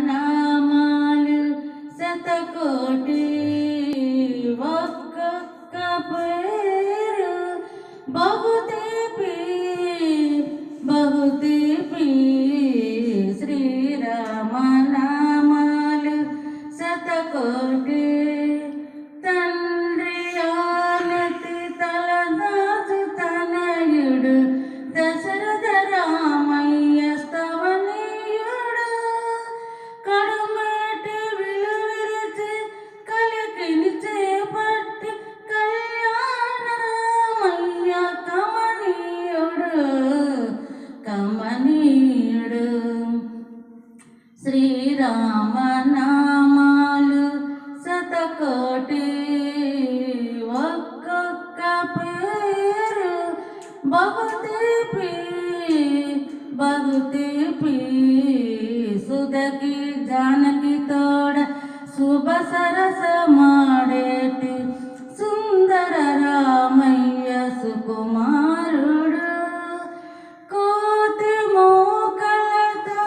శ్రీరామనామాలు శతకోటి ఒక్కొక్క పేరు బహుతీపి బహుతీపి శ్రీరామనామాలు శతకోటి తండ్రి ఆనతి తలదాచు తనయుడు దశరథ రామయ్య స్తవనీయుడు కడుమేటి విలువిరిచి కలికిని చేపట్టి కళ్యాణ రామయ్య కమనీయుడు కమనీయుడు శ్రీరామనామాలు శతకోటి ఒక్కొక్క పేరు బహుతీపి బహుతీపి సుధకి జానకి తోడ శుభ సరస మాడేటి సుందర రామయ్య సుకుమారుడు కోతి మోకలతో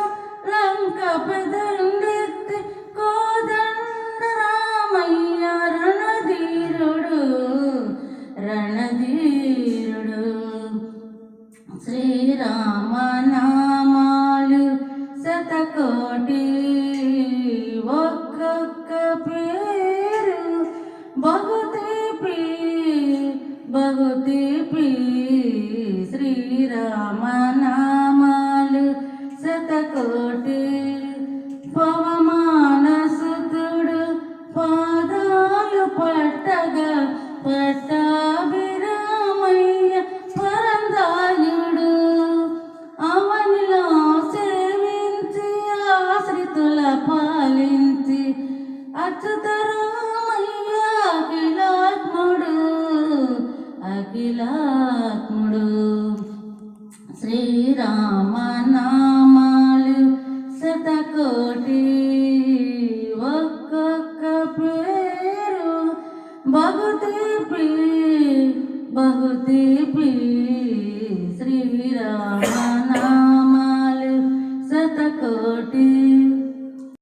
లంక పెదండెత్తి కోదండ రామయ్య రణధీరుడు రణధీరుడు శ్రీరామనామాలు శతకోటి ఒక్కొక్క పేరు బహుతీపి బహుతీపి శ్రీరామనామాలు శతకోటి పవమానసుతుడు పాదాలు పట్టగా పట్టాభిరామయ్య పరందాయుడు అవనిలో సేవించి ఆశ్రితుల పాలించి అచ్యుతరామయ్య అఖిలాత్ముడు అఖిలాత్ముడు శ్రీరామనామాలు శతకోటి ఒక్కొక్క పేరు బహుతీపి బహుతీపి